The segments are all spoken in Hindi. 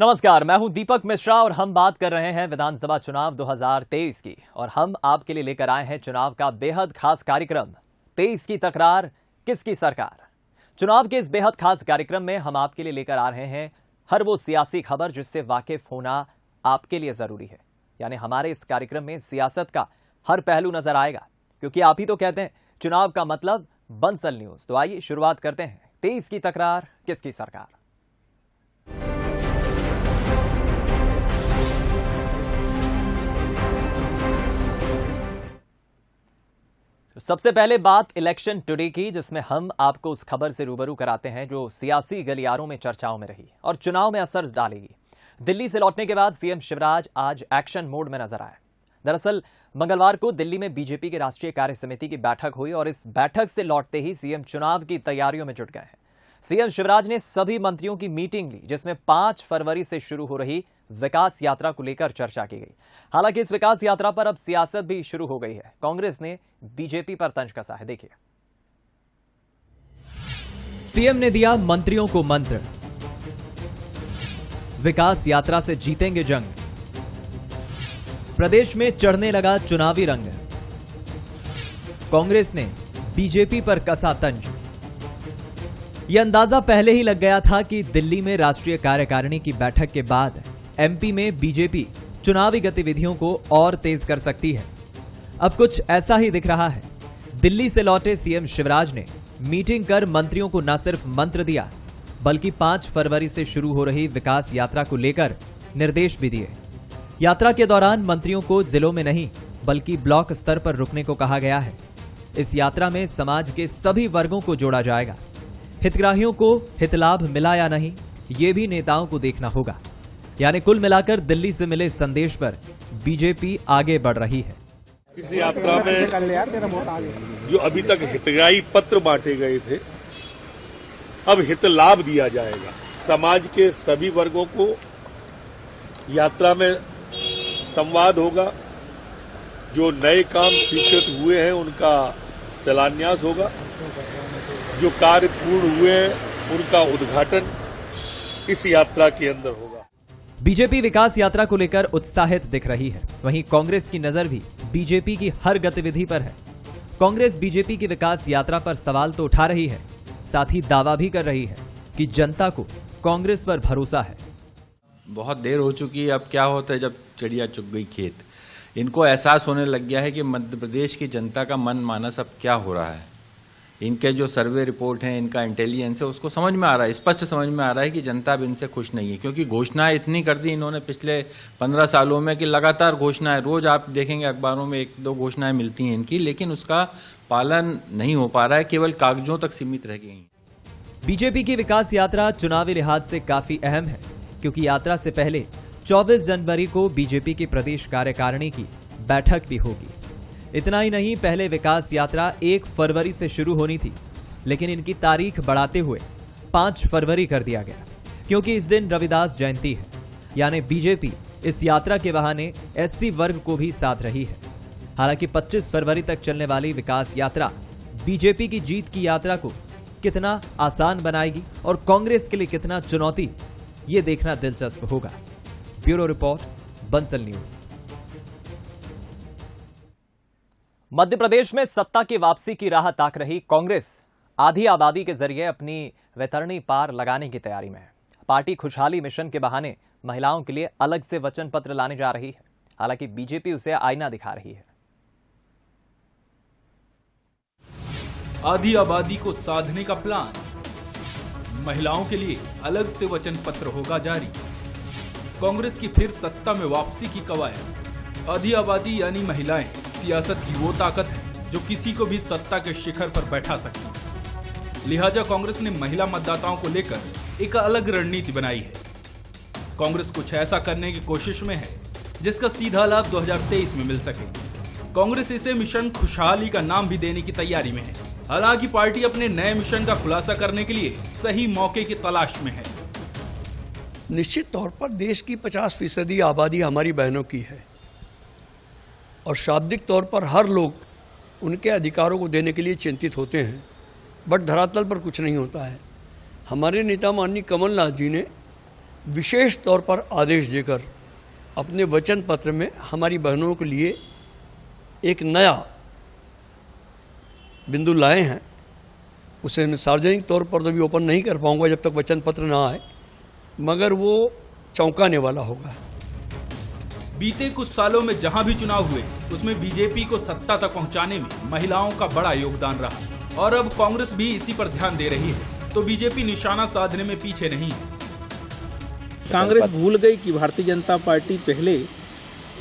नमस्कार, मैं हूं दीपक मिश्रा और हम बात कर रहे हैं विधानसभा चुनाव 2023 की। और हम आपके लिए लेकर आए हैं चुनाव का बेहद खास कार्यक्रम 23 की तकरार किसकी सरकार। चुनाव के इस बेहद खास कार्यक्रम में हम आपके लिए लेकर आ रहे हैं हर वो सियासी खबर जिससे वाकिफ होना आपके लिए जरूरी है। यानी हमारे इस कार्यक्रम में सियासत का हर पहलू नजर आएगा, क्योंकि आप ही तो कहते हैं चुनाव का मतलब बंसल न्यूज। तो आइए शुरुआत करते हैं 23 की तकरार किसकी सरकार। सबसे पहले बात इलेक्शन टुडे की, जिसमें हम आपको उस खबर से रूबरू कराते हैं जो सियासी गलियारों में चर्चाओं में रही और चुनाव में असर डालेगी। दिल्ली से लौटने के बाद सीएम शिवराज आज एक्शन मोड में नजर आए। दरअसल मंगलवार को दिल्ली में बीजेपी की राष्ट्रीय कार्य समिति की बैठक हुई और इस बैठक से लौटते ही सीएम चुनाव की तैयारियों में जुट गए हैं। सीएम शिवराज ने सभी मंत्रियों की मीटिंग ली, जिसमें 5 फरवरी से शुरू हो रही विकास यात्रा को लेकर चर्चा की गई। हालांकि इस विकास यात्रा पर अब सियासत भी शुरू हो गई है। कांग्रेस ने बीजेपी पर तंज कसा है, देखिए। सीएम ने दिया मंत्रियों को मंत्र, विकास यात्रा से जीतेंगे जंग, प्रदेश में चढ़ने लगा चुनावी रंग, कांग्रेस ने बीजेपी पर कसा तंज। यह अंदाजा पहले ही लग गया था कि दिल्ली में राष्ट्रीय कार्यकारिणी की बैठक के बाद एमपी में बीजेपी चुनावी गतिविधियों को और तेज कर सकती है। अब कुछ ऐसा ही दिख रहा है। दिल्ली से लौटे सीएम शिवराज ने मीटिंग कर मंत्रियों को न सिर्फ मंत्र दिया, बल्कि 5 फरवरी से शुरू हो रही विकास यात्रा को लेकर निर्देश भी दिए। यात्रा के दौरान मंत्रियों को जिलों में नहीं बल्कि ब्लॉक स्तर पर रुकने को कहा गया है। इस यात्रा में समाज के सभी वर्गों को जोड़ा जाएगा। हितग्राहियों को हितलाभ मिला या नहीं, ये भी नेताओं को देखना होगा। यानी कुल मिलाकर दिल्ली से मिले संदेश पर बीजेपी आगे बढ़ रही है। इस यात्रा में जो अभी तक हितग्राही पत्र बांटे गए थे, अब हित लाभ दिया जाएगा। समाज के सभी वर्गों को यात्रा में संवाद होगा। जो नए काम स्वीकृत हुए हैं उनका शिलान्यास होगा, जो कार्य पूर्ण हुए हैं उनका उद्घाटन इस यात्रा के अंदर होगा। बीजेपी विकास यात्रा को लेकर उत्साहित दिख रही है। वहीं कांग्रेस की नजर भी बीजेपी की हर गतिविधि पर है। कांग्रेस बीजेपी की विकास यात्रा पर सवाल तो उठा रही है, साथ ही दावा भी कर रही है कि जनता को कांग्रेस पर भरोसा है। बहुत देर हो चुकी है, अब क्या होता है जब चिड़िया चुग गई खेत। इनको एहसास होने लग गया है कि मध्य प्रदेश की जनता का मन मानस अब क्या हो रहा है। इनके जो सर्वे रिपोर्ट हैं, इनका इंटेलिजेंस है, उसको समझ में आ रहा है, स्पष्ट समझ में आ रहा है कि जनता अब इनसे खुश नहीं है। क्योंकि घोषणाएं इतनी कर दी इन्होंने पिछले 15 सालों में कि लगातार घोषणाएं, रोज आप देखेंगे अखबारों में 1-2 घोषणाएं मिलती हैं इनकी, लेकिन उसका पालन नहीं हो पा रहा है, केवल कागजों तक सीमित रह गई। बीजेपी की विकास यात्रा चुनावी लिहाज से काफी अहम है, क्योंकि यात्रा से पहले 24 जनवरी को बीजेपी की प्रदेश कार्यकारिणी की बैठक भी होगी। इतना ही नहीं, पहले विकास यात्रा 1 फरवरी से शुरू होनी थी, लेकिन इनकी तारीख बढ़ाते हुए 5 फरवरी कर दिया गया, क्योंकि इस दिन रविदास जयंती है। यानी बीजेपी इस यात्रा के बहाने एससी वर्ग को भी साथ रही है। हालांकि 25 फरवरी तक चलने वाली विकास यात्रा बीजेपी की जीत की यात्रा को कितना आसान बनाएगी और कांग्रेस के लिए कितना चुनौती, ये देखना दिलचस्प होगा। Bureau report, Bansal news. Madhya Pradesh में सत्ता की वापसी की राह ताक रही कांग्रेस आधी आबादी के जरिए अपनी वैतरणी पार लगाने की तैयारी में है। पार्टी खुशहाली मिशन के बहाने महिलाओं के लिए अलग से वचन पत्र लाने जा रही है। हालांकि बीजेपी उसे आईना दिखा रही है। आधी आबादी को साधने का प्लान, महिलाओं के लिए अलग से वचन पत्र होगा जारी। कांग्रेस की फिर सत्ता में वापसी की कवायद। आधी आबादी यानी महिलाएं सियासत की वो ताकत है जो किसी को भी सत्ता के शिखर पर बैठा सकती है। लिहाजा कांग्रेस ने महिला मतदाताओं को लेकर एक अलग रणनीति बनाई है। कांग्रेस कुछ ऐसा करने की कोशिश में है जिसका सीधा लाभ 2023 में मिल सके। कांग्रेस इसे मिशन खुशहाली का नाम भी देने की तैयारी में है। हालांकि पार्टी अपने नए मिशन का खुलासा करने के लिए सही मौके की तलाश में है। निश्चित तौर पर देश की 50% आबादी हमारी बहनों की है और शाब्दिक तौर पर हर लोग उनके अधिकारों को देने के लिए चिंतित होते हैं, बट धरातल पर कुछ नहीं होता है। हमारे नेता माननीय कमलनाथ जी ने विशेष तौर पर आदेश देकर अपने वचन पत्र में हमारी बहनों के लिए एक नया बिंदु लाए हैं। उसे मैं सार्वजनिक तौर पर तो भी ओपन नहीं कर पाऊंगा जब तक वचन पत्र ना आए, मगर वो चौंकाने वाला होगा। बीते कुछ सालों में जहां भी चुनाव हुए उसमें बीजेपी को सत्ता तक पहुंचाने में महिलाओं का बड़ा योगदान रहा और अब कांग्रेस भी इसी पर ध्यान दे रही है, तो बीजेपी निशाना साधने में पीछे नहीं है। कांग्रेस भूल गई कि भारतीय जनता पार्टी पहले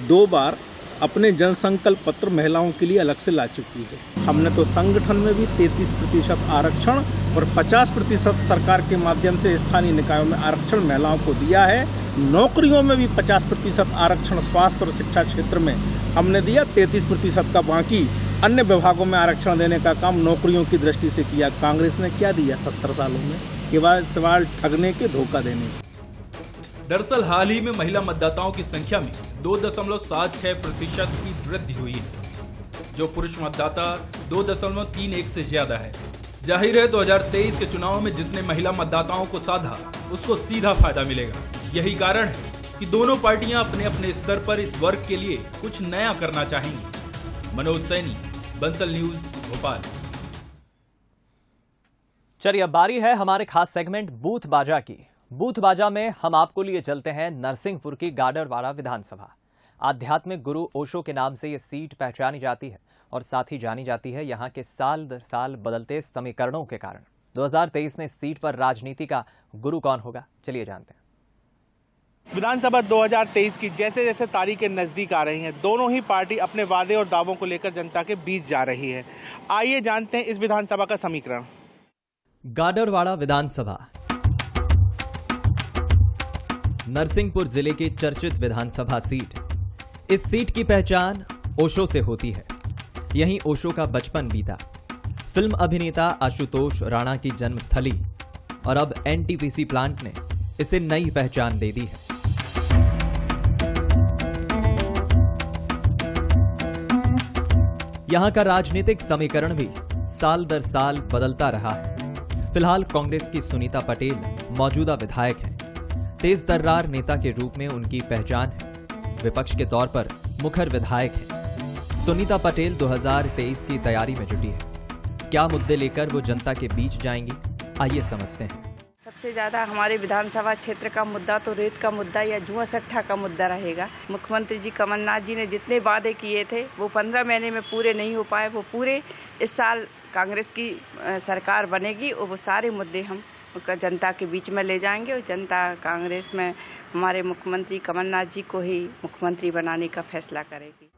2 बार अपने जनसंकल्प पत्र महिलाओं के लिए अलग से ला चुकी है। हमने तो संगठन में भी 33% आरक्षण और 50% सरकार के माध्यम से स्थानीय निकायों में आरक्षण महिलाओं को दिया है। नौकरियों में भी 50% आरक्षण स्वास्थ्य और शिक्षा क्षेत्र में हमने दिया, 33% का बाकी अन्य विभागों में आरक्षण देने का काम नौकरियों की दृष्टि से किया। कांग्रेस ने क्या दिया 70 सालों में, केवल सवाल ठगने के, धोखा देने के। दरअसल हाल ही में महिला मतदाताओं की संख्या में 2.76% की वृद्धि हुई है, जो पुरुष मतदाता 2.31 से ज्यादा है। जाहिर है 2023 के चुनाव में जिसने महिला मतदाताओं को साधा उसको सीधा फायदा मिलेगा। यही कारण है कि दोनों पार्टियां अपने अपने स्तर पर इस वर्ग के लिए कुछ नया करना चाहेंगी। मनोज सैनी, बंसल न्यूज, भोपाल। चलिए अब बारी है हमारे खास सेगमेंट बूथ बाजा की। बूथ बाजा में हम आपको लिए चलते हैं नरसिंहपुर की गाडरवाड़ा विधानसभा। आध्यात्मिक गुरु ओशो के नाम से ये सीट पहचानी जाती है और साथ ही जानी जाती है यहाँ के साल दर साल बदलते समीकरणों के कारण। 2023 में इस सीट पर राजनीति का गुरु कौन होगा, चलिए जानते हैं। विधानसभा 2023 की जैसे जैसे तारीखें नजदीक आ रही हैं, दोनों ही पार्टी अपने वादे और दावों को लेकर जनता के बीच जा रही है। आइए जानते हैं इस विधानसभा का समीकरण। गाडरवाड़ा विधानसभा नरसिंहपुर जिले की चर्चित विधानसभा सीट। इस सीट की पहचान ओशो से होती है। यहीं ओशो का बचपन बीता। फिल्म अभिनेता आशुतोष राणा की जन्मस्थली और अब एनटीपीसी प्लांट ने इसे नई पहचान दे दी है। यहां का राजनीतिक समीकरण भी साल दर साल बदलता रहा है। फिलहाल कांग्रेस की सुनीता पटेल मौजूदा विधायक हैं। तेज तर्रार नेता के रूप में उनकी पहचान है। विपक्ष के तौर पर मुखर विधायक है। सुनीता पटेल 2023 की तैयारी में जुटी है। क्या मुद्दे लेकर वो जनता के बीच जाएंगी, आइए समझते हैं। सबसे ज्यादा हमारे विधानसभा क्षेत्र का मुद्दा तो रेत का मुद्दा या जुआ सट्टा का मुद्दा रहेगा। मुख्यमंत्री जी कमलनाथ जी ने जितने वादे किए थे वो 15 महीने में पूरे नहीं हो पाए। वो पूरे इस साल कांग्रेस की सरकार बनेगी और वो सारे मुद्दे हम जनता के बीच में ले जाएंगे और जनता कांग्रेस में हमारे मुख्यमंत्री कमलनाथ जी को ही मुख्यमंत्री बनाने का फैसला करेगी।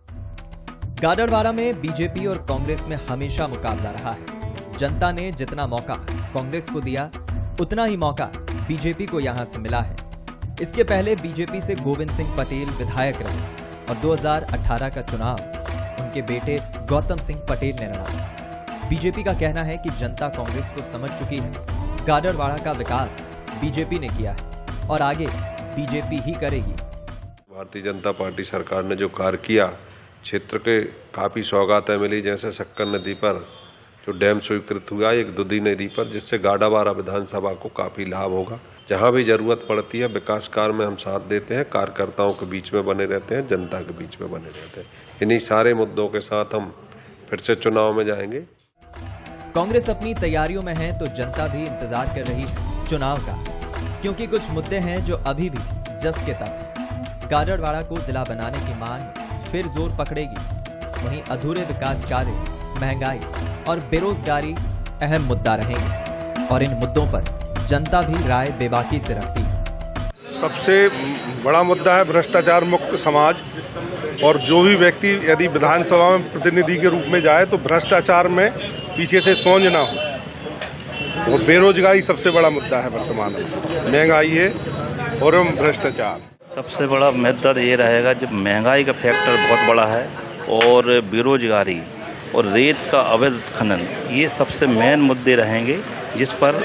गाडरवाड़ा में बीजेपी और कांग्रेस में हमेशा मुकाबला रहा है। जनता ने जितना मौका कांग्रेस को दिया उतना ही मौका बीजेपी को यहां से मिला है। इसके पहले बीजेपी से गोविंद सिंह पटेल विधायक रहे और 2018 का चुनाव उनके बेटे गौतम सिंह पटेल ने लड़ा। बीजेपी का कहना है कि जनता कांग्रेस को समझ चुकी है। गाडरवाड़ा का विकास बीजेपी ने किया है और आगे बीजेपी ही करेगी। भारतीय जनता पार्टी सरकार ने जो कार्य किया, क्षेत्र के काफी सौगातें मिली, जैसे शक्कर नदी पर जो डैम स्वीकृत हुआ एक दुधी नदी पर, जिससे गाडरवाड़ा विधानसभा को काफी लाभ होगा। जहां भी जरूरत पड़ती है विकास कार्य में हम साथ देते हैं, कार्यकर्ताओं के बीच में बने रहते हैं, जनता के बीच में बने रहते हैं। इन्हीं सारे मुद्दों के साथ हम फिर से चुनाव में जाएंगे। कांग्रेस अपनी तैयारियों में है तो जनता भी इंतजार कर रही है चुनाव का, क्योंकि कुछ मुद्दे हैं जो अभी भी जस के तस हैं। गाडरवाड़ा को जिला बनाने की मांग फिर जोर पकड़ेगी। वहीं अधूरे विकास कार्य, महंगाई और बेरोजगारी अहम मुद्दा रहेंगे और इन मुद्दों पर जनता भी राय बेबाकी से रखती है। सबसे बड़ा मुद्दा है भ्रष्टाचार मुक्त समाज, और जो भी व्यक्ति यदि विधानसभा में प्रतिनिधि के रूप में जाए तो भ्रष्टाचार में पीछे से सोच ना हो। और बेरोजगारी सबसे बड़ा मुद्दा है वर्तमान में, महंगाई है और भ्रष्टाचार। सबसे बड़ा मुद्दा ये रहेगा, जब महंगाई का फैक्टर बहुत बड़ा है और बेरोजगारी और रेत का अवैध खनन, ये सबसे मेन मुद्दे रहेंगे जिस पर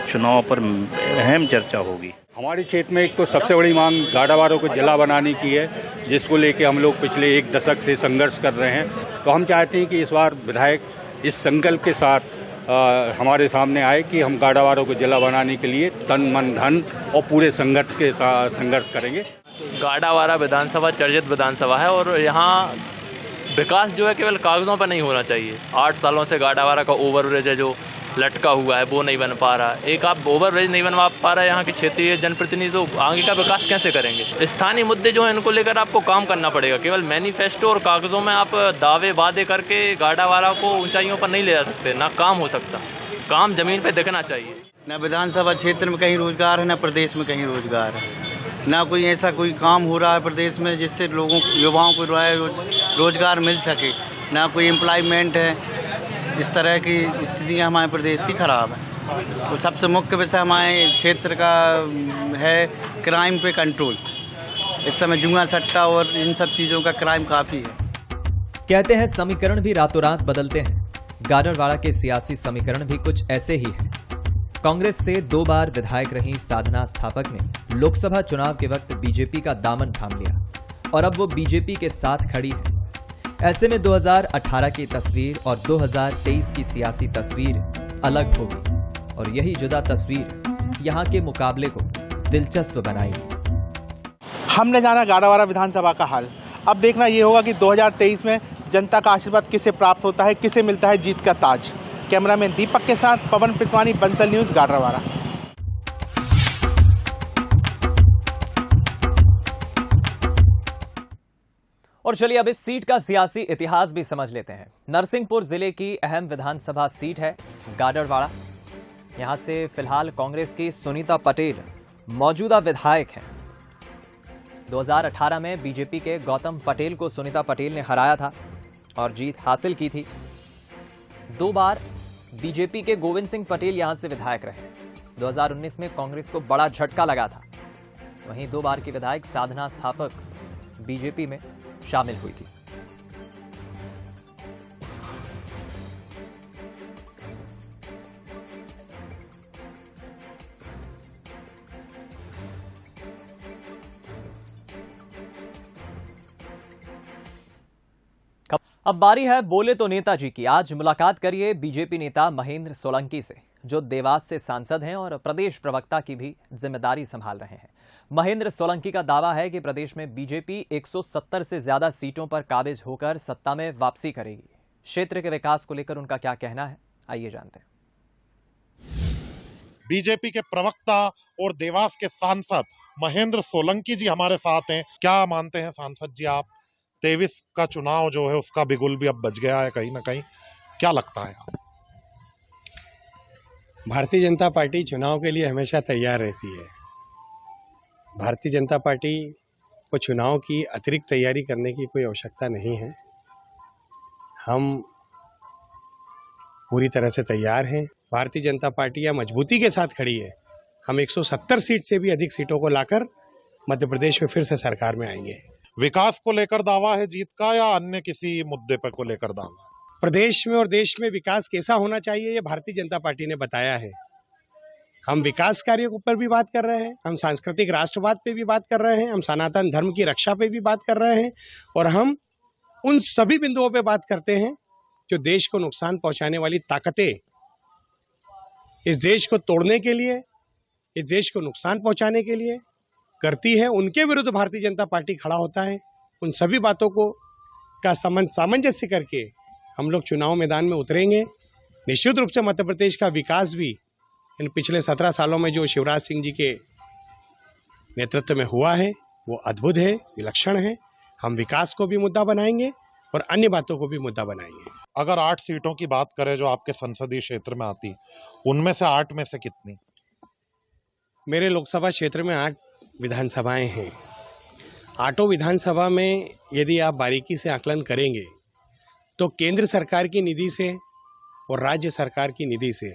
चुनाव पर अहम चर्चा होगी। हमारे क्षेत्र में एक तो सबसे बड़ी मांग गाडरवाड़ा को जिला बनाने की है, जिसको लेके हम लोग पिछले 1 दशक से संघर्ष कर रहे हैं। तो हम चाहते हैं कि इस बार विधायक इस संकल्प के साथ हमारे सामने आए कि हम गाड़ावारों को जिला बनाने के लिए तन मन धन और पूरे संघर्ष के साथ संघर्ष करेंगे। गाड़ावारा विधानसभा चर्चित विधानसभा है और यहाँ विकास जो है केवल कागजों पर नहीं होना चाहिए। 8 सालों से गाड़ावारा का ओवरब्रिज है जो लटका हुआ है वो नहीं बन पा रहा। एक आप ओवरब्रिज नहीं बनवा पा रहे, यहाँ के क्षेत्रीय जनप्रतिनिधि तो आगे का विकास कैसे करेंगे? स्थानीय मुद्दे जो हैं इनको लेकर आपको काम करना पड़ेगा। केवल मैनिफेस्टो और कागजों में आप दावे वादे करके गाड़ावारा को ऊंचाइयों पर नहीं ले जा सकते। ना काम हो सकता, काम जमीन पर दिखना चाहिए। न विधानसभा क्षेत्र में कहीं रोजगार है, न प्रदेश में कहीं रोजगार है, ना कोई ऐसा कोई काम हो रहा है प्रदेश में जिससे लोगों युवाओं को रोजगार मिल सके, ना कोई एम्प्लॉयमेंट है। इस तरह की स्थितियां हमारे प्रदेश की खराब है। तो सबसे मुख्य विषय हमारे क्षेत्र का है क्राइम पे कंट्रोल। इस समय जुआ सट्टा और इन सब चीज़ों का क्राइम काफ़ी है। कहते हैं समीकरण भी रातों रात बदलते हैं। गाडरवाड़ा के सियासी समीकरण भी कुछ ऐसे ही हैं। कांग्रेस से 2 बार विधायक रही साधना स्थापक ने लोकसभा चुनाव के वक्त बीजेपी का दामन थाम लिया और अब वो बीजेपी के साथ खड़ी है। ऐसे में 2018 की तस्वीर और 2023 की सियासी तस्वीर अलग होगी और यही जुदा तस्वीर यहाँ के मुकाबले को दिलचस्प बनाएगी। हमने जाना गाड़ावारा विधानसभा का हाल। अब देखना ये होगा कि 2023 में जनता का आशीर्वाद किसे प्राप्त होता है, किसे मिलता है जीत का ताज। कैमरामैन दीपक के साथ पवन पिटवानी, बंसल न्यूज, गाड़ावारा। और चलिए अब इस सीट का सियासी इतिहास भी समझ लेते हैं। नरसिंहपुर जिले की अहम विधानसभा सीट है गाडरवाड़ा। यहां से फिलहाल कांग्रेस की सुनीता पटेल मौजूदा विधायक हैं। 2018 में बीजेपी के गौतम पटेल को सुनीता पटेल ने हराया था और जीत हासिल की थी। 2 बार बीजेपी के गोविंद सिंह पटेल यहां से विधायक रहे। 2019 में कांग्रेस को बड़ा झटका लगा था। वहीं 2 बार की विधायक साधना स्थापक बीजेपी में शामिल हुई थी। अब बारी है बोले तो नेताजी की। आज मुलाकात करिए बीजेपी नेता महेंद्र सोलंकी से, जो देवास से सांसद हैं और प्रदेश प्रवक्ता की भी जिम्मेदारी संभाल रहे हैं। महेंद्र सोलंकी का दावा है कि प्रदेश में बीजेपी 170 से ज्यादा सीटों पर काबिज होकर सत्ता में वापसी करेगी। क्षेत्र के विकास को लेकर उनका क्या कहना है, आइए जानते हैं। बीजेपी के प्रवक्ता और देवास के सांसद महेंद्र सोलंकी जी हमारे साथ हैं। क्या मानते हैं सांसद जी आप, 23 का चुनाव जो है उसका बिगुल भी अब बज गया है कहीं ना कहीं, क्या लगता है आप? भारतीय जनता पार्टी चुनाव के लिए हमेशा तैयार रहती है। भारतीय जनता पार्टी को चुनाव की अतिरिक्त तैयारी करने की कोई आवश्यकता नहीं है। हम पूरी तरह से तैयार हैं। भारतीय जनता पार्टी या मजबूती के साथ खड़ी है। हम 170 सीट से भी अधिक सीटों को लाकर मध्य प्रदेश में फिर से सरकार में आएंगे। विकास को लेकर दावा है जीत का या अन्य किसी मुद्दे पर को लेकर दावा? प्रदेश में और देश में विकास कैसा होना चाहिए ये भारतीय जनता पार्टी ने बताया है। हम विकास कार्यों पर भी बात कर रहे हैं, हम सांस्कृतिक राष्ट्रवाद पे भी बात कर रहे हैं, हम सनातन धर्म की रक्षा पे भी बात कर रहे हैं और हम उन सभी बिंदुओं पे बात करते हैं जो देश को नुकसान पहुंचाने वाली ताकतें इस देश को तोड़ने के लिए, इस देश को नुकसान पहुंचाने के लिए करती है। उनके विरुद्ध भारतीय जनता पार्टी खड़ा होता है। उन सभी बातों को का सामंजस्य करके हम लोग चुनाव मैदान में उतरेंगे। निश्चित रूप से मध्य प्रदेश का विकास भी इन पिछले 17 सालों में जो शिवराज सिंह जी के नेतृत्व में हुआ है वो अद्भुत है, विलक्षण है। हम विकास को भी मुद्दा बनाएंगे और अन्य बातों को भी मुद्दा बनाएंगे। अगर 8 सीटों की बात करें जो आपके संसदीय क्षेत्र में आती, उनमें से 8 में से कितनी? मेरे लोकसभा क्षेत्र में 8 विधानसभाएं हैं। 8 विधानसभा में यदि आप बारीकी से आकलन करेंगे तो केंद्र सरकार की निधि से और राज्य सरकार की निधि से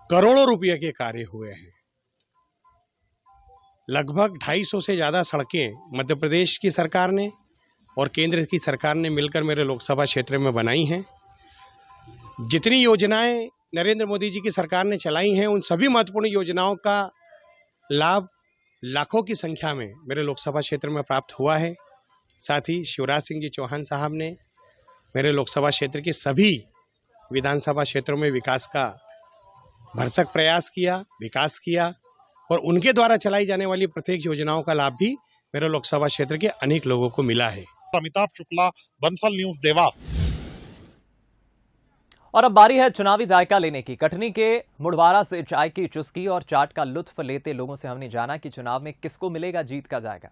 करोड़ों रुपये के कार्य हुए हैं। लगभग 250 से ज़्यादा सड़कें मध्य प्रदेश की सरकार ने और केंद्र की सरकार ने मिलकर मेरे लोकसभा क्षेत्र में बनाई हैं। जितनी योजनाएं नरेंद्र मोदी जी की सरकार ने चलाई हैं उन सभी महत्वपूर्ण योजनाओं का लाभ लाखों की संख्या में मेरे लोकसभा क्षेत्र में प्राप्त हुआ है। साथ ही शिवराज सिंह जी चौहान साहब ने मेरे लोकसभा क्षेत्र की सभी विधानसभा क्षेत्रों में विकास का भरसक प्रयास किया, विकास किया और उनके द्वारा चलाई जाने वाली प्रत्येक योजनाओं का लाभ भी मेरे लोकसभा क्षेत्र के अनेक लोगों को मिला है। अमिताभ शुक्ला, बंसल न्यूज, देवास। और अब बारी है चुनावी जायका लेने की। कटनी के मुड़वारा से चाय की चुस्की और चाट का लुत्फ लेते लोगों से हमने जाना कि चुनाव में किसको मिलेगा जीत का जायका।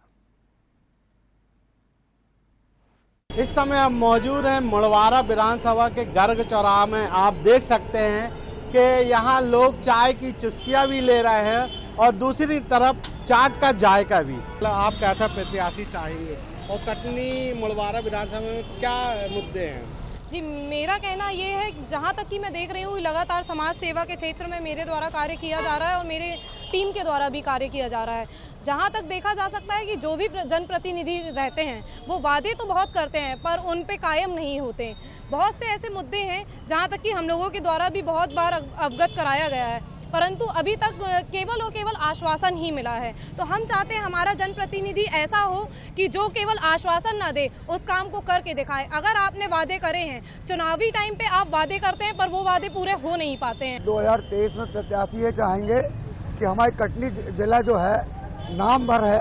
इस समय हम मौजूद हैं मुड़वारा विधानसभा के गर्ग चौराहा में। आप देख सकते हैं कि यहाँ लोग चाय की चुस्कियाँ भी ले रहे हैं और दूसरी तरफ चाट का जायका भी। आप कैसा प्रत्याशी चाहिए और कटनी मुड़वारा विधानसभा में क्या मुद्दे हैं? जी, मेरा कहना ये है, जहाँ तक कि मैं देख रही हूँ लगातार समाज सेवा के क्षेत्र में मेरे द्वारा कार्य किया जा रहा है और मेरे टीम के द्वारा भी कार्य किया जा रहा है। जहाँ तक देखा जा सकता है कि जो भी जनप्रतिनिधि रहते हैं वो वादे तो बहुत करते हैं पर उन पे कायम नहीं होते। बहुत से ऐसे मुद्दे हैं जहाँ तक कि हम लोगों के द्वारा भी बहुत बार अवगत कराया गया है, परंतु अभी तक केवल और केवल आश्वासन ही मिला है। तो हम चाहते हैं हमारा जनप्रतिनिधि ऐसा हो कि जो केवल आश्वासन ना दे, उस काम को करके दिखाए। अगर आपने वादे करे हैं, चुनावी टाइम पे आप वादे करते हैं पर वो वादे पूरे हो नहीं पाते हैं। 2023 में प्रत्याशी ये चाहेंगे कि हमारी कटनी जिला जो है नाम भर है,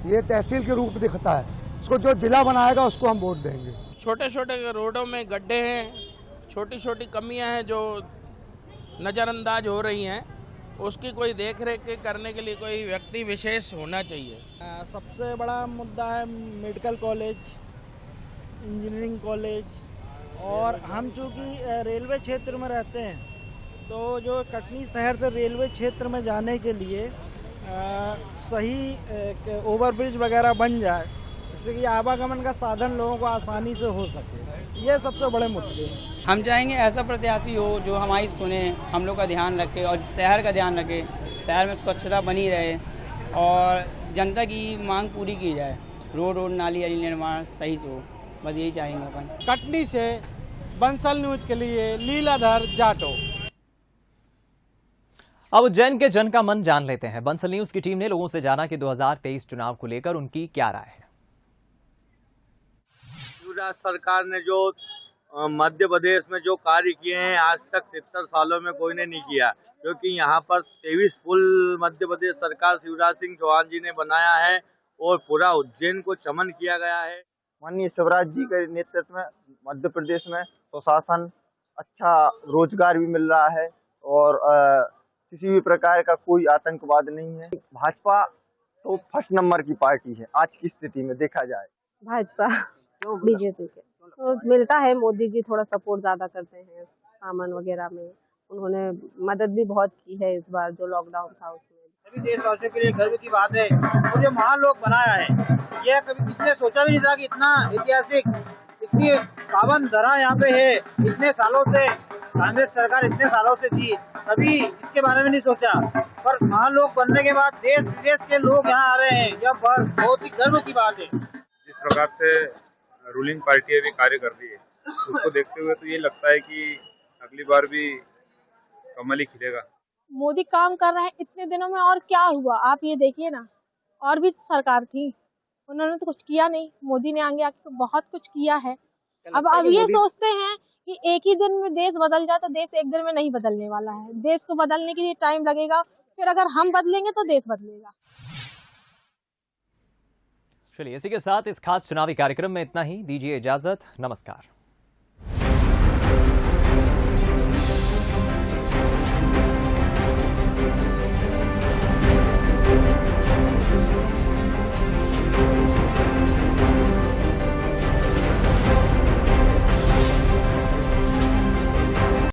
ये तहसील के रूप दिखता है, उसको जो जिला बनाएगा उसको हम वोट देंगे। छोटे छोटे रोडों में गड्ढे हैं, छोटी छोटी कमियां हैं जो नज़रअंदाज हो रही हैं, उसकी कोई देख रेख करने के लिए कोई व्यक्ति विशेष होना चाहिए। सबसे बड़ा मुद्दा है मेडिकल कॉलेज, इंजीनियरिंग कॉलेज, और हम चूँकि रेलवे क्षेत्र में रहते हैं तो जो कटनी शहर से रेलवे क्षेत्र में जाने के लिए सही ओवरब्रिज वगैरह बन जाए, जिससे कि आवागमन का साधन लोगों को आसानी से हो सके। ये सबसे बड़े मुद्दे हैं। हम चाहेंगे ऐसा प्रत्याशी हो जो हमारी सुने, हम लोग का ध्यान रखे और शहर का ध्यान रखे, शहर में स्वच्छता बनी रहे और जनता की मांग पूरी की जाए, रोड नाली आदि निर्माण सही से हो, बस यही चाहेंगे अपन। कटनी से बंसल न्यूज के लिए लीलाधर जाटो। अब उज्जैन के जन का मन जान लेते हैं। बंसल न्यूज की टीम ने लोगों से जाना कि 2023 चुनाव को लेकर उनकी क्या राय है। शिवराज सरकार ने जो मध्य प्रदेश में जो कार्य किए हैं आज तक 70 सालों में कोई ने नहीं किया, क्योंकि यहाँ पर 23 पुल मध्य प्रदेश सरकार शिवराज सिंह चौहान जी ने बनाया है और पूरा उज्जैन को चमन किया गया है। माननीय शिवराज जी के नेतृत्व में मध्य प्रदेश में सुशासन, अच्छा रोजगार भी मिल रहा है और किसी भी प्रकार का कोई आतंकवाद नहीं है। भाजपा तो फर्स्ट नंबर की पार्टी है आज की स्थिति में देखा जाए। भाजपा बीजेपी के तो मिलता है, मोदी जी थोड़ा सपोर्ट ज्यादा करते हैं सामान वगैरह में, उन्होंने मदद भी बहुत की है इस बार जो लॉकडाउन था उसमें। सभी देशवासियों के लिए गर्व की बात है, मुझे महान लोग बनाया है, यह कभी किसी ने सोचा भी नहीं था कि इतना ऐतिहासिक, इतनी पावन धरा यहाँ पे है। इतने सालों से कांग्रेस सरकार इतने सालों से थी, कभी इसके बारे में नहीं सोचा, पर महान लोग बनने के बाद देश विदेश के लोग यहाँ आ रहे हैं, यह बहुत ही गर्व की बात है। जिस प्रकार से रूलिंग पार्टी अभी कार्य कर रही है, उसको देखते हुए तो ये लगता है कि अगली बार भी कमल ही खिलेगा। मोदी काम कर रहे हैं इतने दिनों में, और क्या हुआ आप ये देखिए ना, और भी सरकार थी उन्होंने तो कुछ किया नहीं, मोदी ने आगे आके तो बहुत कुछ किया है। अब ये सोचते हैं कि एक ही दिन में देश बदल जाए, तो देश एक दिन में नहीं बदलने वाला है, देश को बदलने के लिए टाइम लगेगा, फिर अगर हम बदलेंगे तो देश बदलेगा। चलिए इसी के साथ इस खास चुनावी कार्यक्रम में इतना ही, दीजिए इजाजत, नमस्कार।